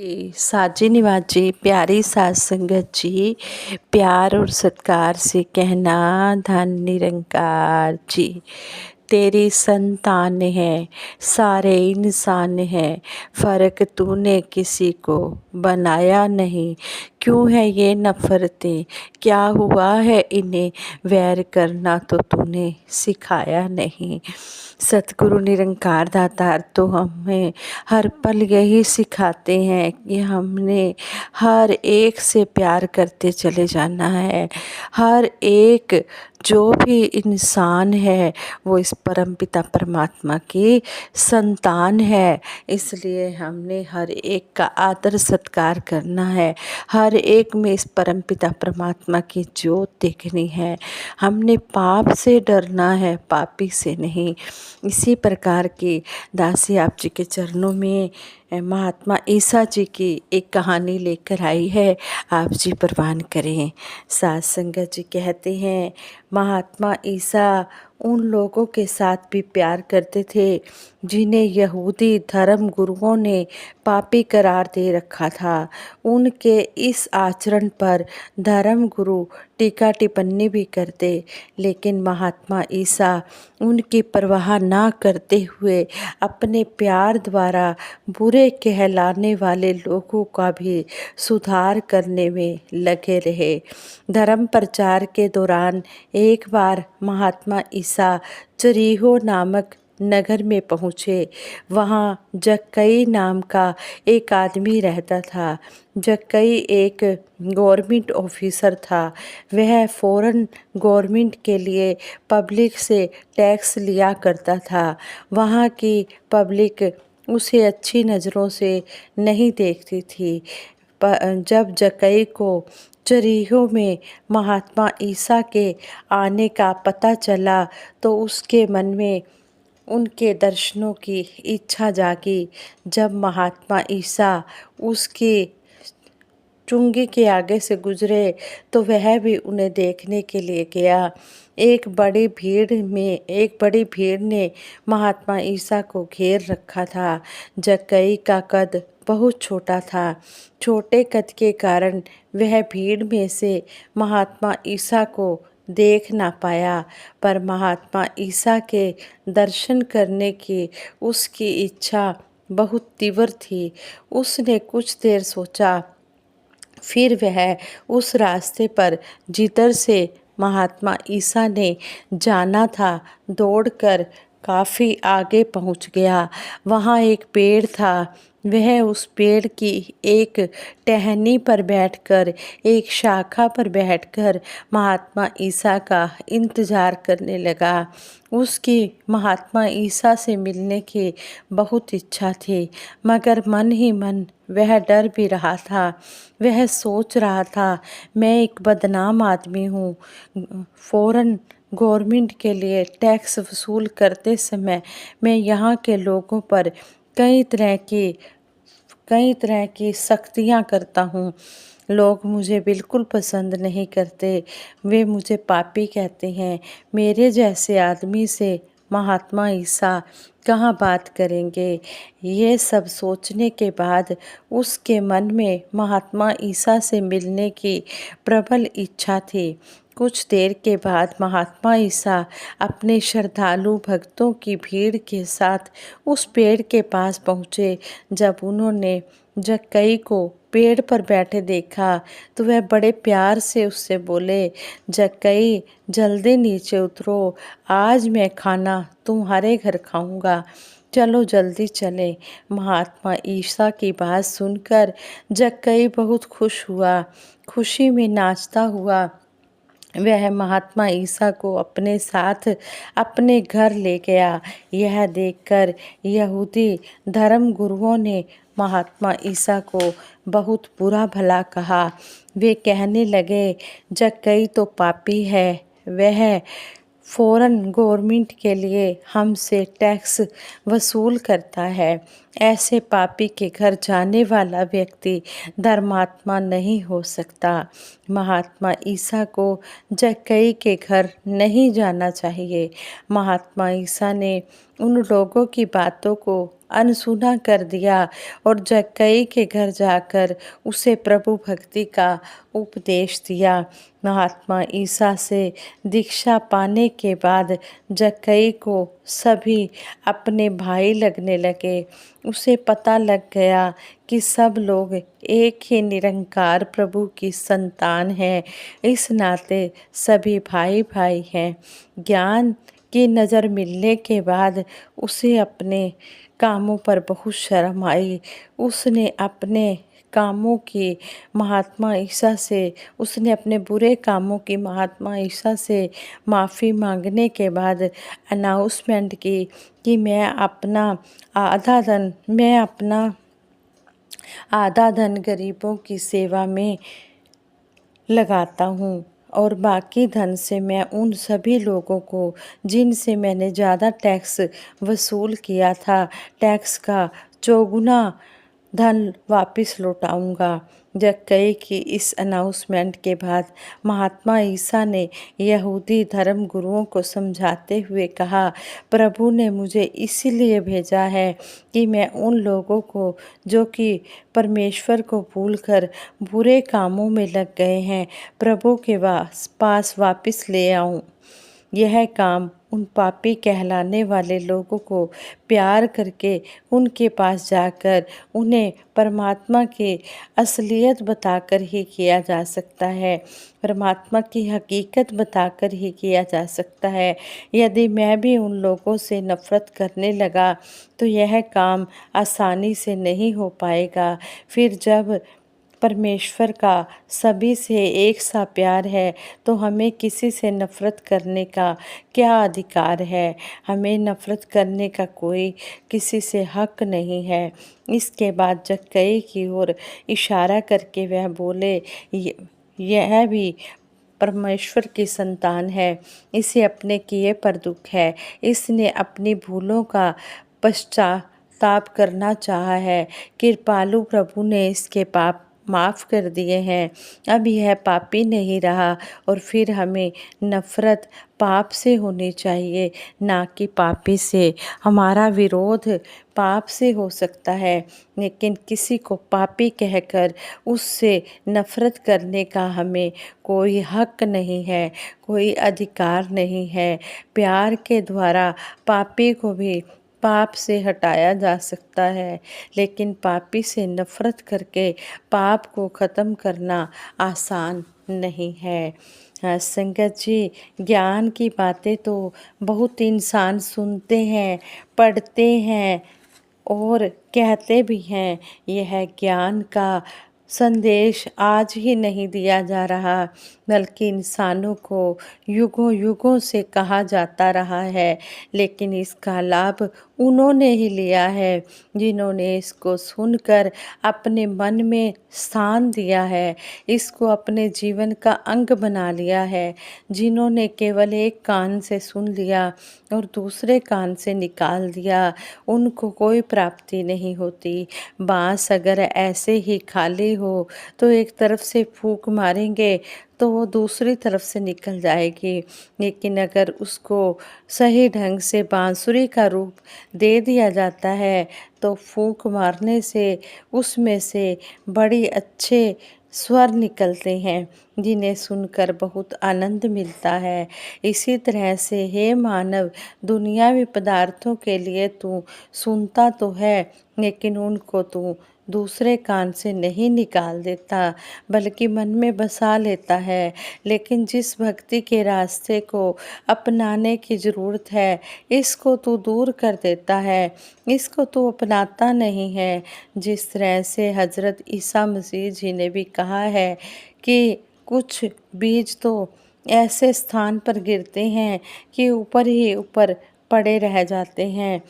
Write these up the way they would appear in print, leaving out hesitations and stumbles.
साजी निवाजी प्यारी साज संगत जी, प्यार और सत्कार से कहना धन निरंकार जी। तेरी संतान है, सारे इंसान है, फ़र्क तूने किसी को बनाया नहीं। क्यों है ये नफ़रतें, क्या हुआ है इन्हें, वैर करना तो तूने सिखाया नहीं। सतगुरु निरंकार दातार तो हमें हर पल यही सिखाते हैं कि हमने हर एक से प्यार करते चले जाना है। हर एक जो भी इंसान है वो इस परमपिता परमात्मा की संतान है, इसलिए हमने हर एक का आदर सत्कार करना है। हर एक में इस परमपिता परमात्मा की ज्योत देखनी है। हमने पाप से डरना है, पापी से नहीं। इसी प्रकार की दासी आप जी के चरणों में महात्मा ईसा जी की एक कहानी लेकर आई है, आप जी प्रवान करें। साध संगत जी कहते हैं महात्मा ईसा उन लोगों के साथ भी प्यार करते थे जिन्हें यहूदी धर्म गुरुओं ने पापी करार दे रखा था। उनके इस आचरण पर धर्म गुरु टीका टिप्पणी भी करते, लेकिन महात्मा ईसा उनकी परवाह ना करते हुए अपने प्यार द्वारा बुरे कहलाने वाले लोगों का भी सुधार करने में लगे रहे। धर्म प्रचार के दौरान एक बार महात्मा ईसा चरीहो नामक नगर में पहुँचे। वहाँ जक्कई नाम का एक आदमी रहता था। जक्कई एक गवर्नमेंट ऑफिसर था। वह फौरन गवर्नमेंट के लिए पब्लिक से टैक्स लिया करता था। वहाँ की पब्लिक उसे अच्छी नज़रों से नहीं देखती थी। जब जक्कई को चरीहो में महात्मा ईसा के आने का पता चला तो उसके मन में उनके दर्शनों की इच्छा जागी। जब महात्मा ईसा उसकी चुंगी के आगे से गुजरे तो वह भी उन्हें देखने के लिए गया। एक बड़ी भीड़ ने महात्मा ईसा को घेर रखा था। जक्कई का कद बहुत छोटा था। छोटे कद के कारण वह भीड़ में से महात्मा ईसा को देख ना पाया, पर महात्मा ईसा के दर्शन करने की उसकी इच्छा बहुत तीव्र थी। उसने कुछ देर सोचा, फिर वह उस रास्ते पर जिधर से महात्मा ईसा ने जाना था दौड़कर काफ़ी आगे पहुंच गया। वहां एक पेड़ था। वह उस पेड़ की एक टहनी पर बैठकर, एक शाखा पर बैठकर महात्मा ईसा का इंतज़ार करने लगा। उसकी महात्मा ईसा से मिलने की बहुत इच्छा थी, मगर मन ही मन वह डर भी रहा था। वह सोच रहा था, मैं एक बदनाम आदमी हूँ। फौरन गवर्नमेंट के लिए टैक्स वसूल करते समय मैं यहाँ के लोगों पर कई तरह की सख्तियाँ करता हूँ। लोग मुझे बिल्कुल पसंद नहीं करते, वे मुझे पापी कहते हैं। मेरे जैसे आदमी से महात्मा ईसा कहाँ बात करेंगे। ये सब सोचने के बाद उसके मन में महात्मा ईसा से मिलने की प्रबल इच्छा थी। कुछ देर के बाद महात्मा ईसा अपने श्रद्धालु भक्तों की भीड़ के साथ उस पेड़ के पास पहुँचे। जब उन्होंने जक्कई को पेड़ पर बैठे देखा तो वह बड़े प्यार से उससे बोले, जक्कई जल्दी नीचे उतरो, आज मैं खाना तुम्हारे घर खाऊंगा, चलो जल्दी चलें। महात्मा ईसा की बात सुनकर जक्कई बहुत खुश हुआ। खुशी में नाचता हुआ वह महात्मा ईसा को अपने साथ अपने घर ले गया। यह देखकर यहूदी धर्म गुरुओं ने महात्मा ईसा को बहुत बुरा भला कहा। वे कहने लगे, जक्कई तो पापी है, वह फौरन गवर्नमेंट के लिए हमसे टैक्स वसूल करता है। ऐसे पापी के घर जाने वाला व्यक्ति धर्मात्मा नहीं हो सकता। महात्मा ईसा को जक्कई के घर नहीं जाना चाहिए। महात्मा ईसा ने उन लोगों की बातों को अनसुना कर दिया और जक्कई के घर जाकर उसे प्रभु भक्ति का उपदेश दिया। महात्मा ईसा से दीक्षा पाने के बाद जक्कई को सभी अपने भाई लगने लगे। उसे पता लग गया कि सब लोग एक ही निरंकार प्रभु की संतान हैं, इस नाते सभी भाई भाई हैं। ज्ञान की नज़र मिलने के बाद उसे अपने कामों पर बहुत शर्म आई। उसने अपने कामों की महात्मा ईसा से उसने अपने बुरे कामों की महात्मा ईसा से माफ़ी मांगने के बाद अनाउंसमेंट की कि मैं अपना आधा धन गरीबों की सेवा में लगाता हूँ और बाकी धन से मैं उन सभी लोगों को जिनसे मैंने ज़्यादा टैक्स वसूल किया था, टैक्स का चौगुना धन वापस लौटाऊंगा। जक्कई की इस अनाउंसमेंट के बाद महात्मा ईसा ने यहूदी धर्म गुरुओं को समझाते हुए कहा, प्रभु ने मुझे इसीलिए भेजा है कि मैं उन लोगों को जो कि परमेश्वर को भूलकर बुरे कामों में लग गए हैं, प्रभु के पास वापस ले आऊं। यह काम उन पापी कहलाने वाले लोगों को प्यार करके उनके पास जाकर उन्हें परमात्मा की असलियत बताकर ही किया जा सकता है, परमात्मा की हकीकत बताकर ही किया जा सकता है। यदि मैं भी उन लोगों से नफ़रत करने लगा तो यह काम आसानी से नहीं हो पाएगा। फिर जब परमेश्वर का सभी से एक सा प्यार है तो हमें किसी से नफ़रत करने का क्या अधिकार है? हमें नफ़रत करने का कोई किसी से हक नहीं है। इसके बाद जक्कई की ओर इशारा करके वह बोले, यह भी परमेश्वर की संतान है, इसे अपने किए पर दुख है, इसने अपनी भूलों का पश्चाताप करना चाहा है। कृपालु प्रभु ने इसके पाप माफ़ कर दिए हैं, अब यह पापी नहीं रहा। और फिर हमें नफ़रत पाप से होनी चाहिए, ना कि पापी से। हमारा विरोध पाप से हो सकता है, लेकिन किसी को पापी कहकर उससे नफ़रत करने का हमें कोई हक नहीं है, कोई अधिकार नहीं है। प्यार के द्वारा पापी को भी पाप से हटाया जा सकता है, लेकिन पापी से नफ़रत करके पाप को ख़त्म करना आसान नहीं है। संगत जी, ज्ञान की बातें तो बहुत इंसान सुनते हैं, पढ़ते हैं और कहते भी हैं। यह ज्ञान का संदेश आज ही नहीं दिया जा रहा, बल्कि इंसानों को युगों युगों से कहा जाता रहा है, लेकिन इसका लाभ उन्होंने ही लिया है जिन्होंने इसको सुनकर अपने मन में स्थान दिया है, इसको अपने जीवन का अंग बना लिया है। जिन्होंने केवल एक कान से सुन लिया और दूसरे कान से निकाल दिया, उनको कोई प्राप्ति नहीं होती। बाँस अगर ऐसे ही खाली हो तो एक तरफ से फूंक मारेंगे तो वो दूसरी तरफ से निकल जाएगी, लेकिन अगर उसको सही ढंग से बांसुरी का रूप दे दिया जाता है तो फूंक मारने से उसमें से बड़ी अच्छे स्वर निकलते हैं, जिन्हें सुनकर बहुत आनंद मिलता है। इसी तरह से हे मानव, दुनियावी पदार्थों के लिए तू सुनता तो है, लेकिन उनको तू दूसरे कान से नहीं निकाल देता, बल्कि मन में बसा लेता है। लेकिन जिस भक्ति के रास्ते को अपनाने की ज़रूरत है, इसको तू दूर कर देता है, इसको तू अपनाता नहीं है। जिस तरह से हज़रत ईसा मसीह जी ने भी कहा है कि कुछ बीज तो ऐसे स्थान पर गिरते हैं कि ऊपर ही ऊपर पड़े रह जाते हैं।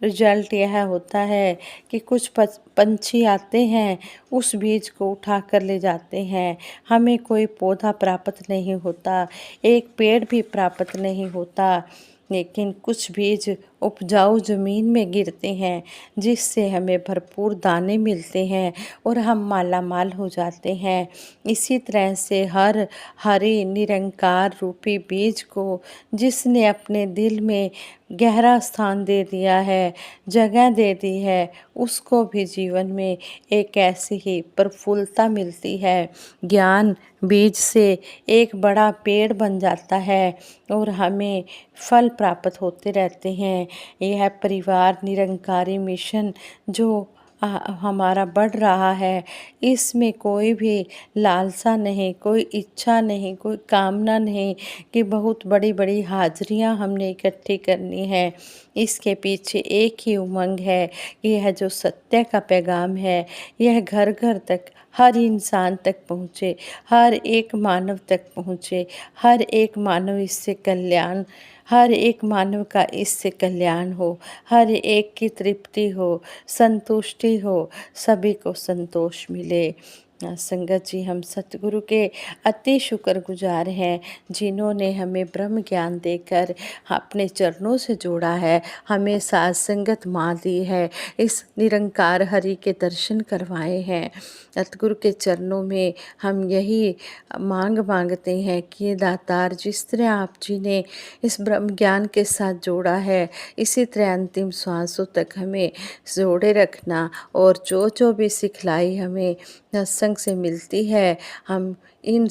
रिजल्ट यह होता है कि कुछ पंछी आते हैं, उस बीज को उठा कर ले जाते हैं, हमें कोई पौधा प्राप्त नहीं होता, एक पेड़ भी प्राप्त नहीं होता, लेकिन कुछ बीज उपजाऊ ज़मीन में गिरते हैं, जिससे हमें भरपूर दाने मिलते हैं और हम माला माल हो जाते हैं। इसी तरह से हर हरि निरंकार रूपी बीज को जिसने अपने दिल में गहरा स्थान दे दिया है, जगह दे दी है, उसको भी जीवन में एक ऐसी ही प्रफुल्लता मिलती है। ज्ञान बीज से एक बड़ा पेड़ बन जाता है और हमें फल प्राप्त होते रहते हैं। यह परिवार निरंकारी मिशन जो हमारा बढ़ रहा है, इसमें कोई भी लालसा नहीं, कोई इच्छा नहीं, कोई कामना नहीं कि बहुत बड़ी बड़ी हाजिरियां हमने इकट्ठी करनी है। इसके पीछे एक ही उमंग है कि यह जो सत्य का पैगाम है, यह घर घर तक हर इंसान तक पहुँचे, हर एक मानव तक पहुँचे, हर एक मानव इससे कल्याण, हर एक मानव का इससे कल्याण हो, हर एक की तृप्ति हो, संतुष्टि हो, सभी को संतोष मिले। संगत जी, हम सतगुरु के अति शुक्रगुजार हैं, जिन्होंने हमें ब्रह्म ज्ञान देकर अपने चरणों से जोड़ा है, हमें साथ संगत माँ दी है, इस निरंकार हरि के दर्शन करवाए हैं। सतगुरु के चरणों में हम यही मांगते हैं कि दातार, जिस तरह आप जी ने इस ब्रह्म ज्ञान के साथ जोड़ा है, इसी तरह अंतिम श्वासों तक हमें जोड़े रखना, और जो भी सिखलाई हमें सत्संग से मिलती है, हम इन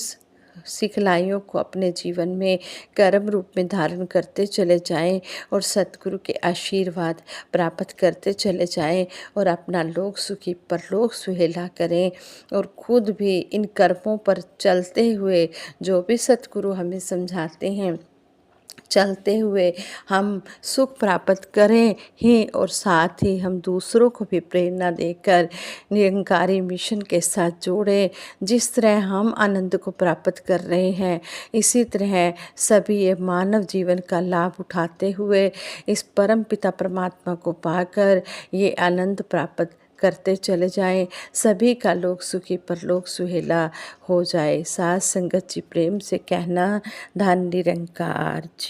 सिखलाइयों को अपने जीवन में कर्म रूप में धारण करते चले जाएं और सतगुरु के आशीर्वाद प्राप्त करते चले जाएं और अपना लोक सुखी परलोक सुहेला करें, और खुद भी इन कर्मों पर चलते हुए जो भी सतगुरु हमें समझाते हैं, चलते हुए हम सुख प्राप्त करें ही, और साथ ही हम दूसरों को भी प्रेरणा देकर निरंकारी मिशन के साथ जोड़ें। जिस तरह हम आनंद को प्राप्त कर रहे हैं, इसी तरह सभी ये मानव जीवन का लाभ उठाते हुए इस परम पिता परमात्मा को पाकर ये आनंद प्राप्त करते चले जाएं, सभी का लोक सुखी परलोक सुहेला हो जाए। साथ संगत जी प्रेम से कहना, धन निरंकार जी।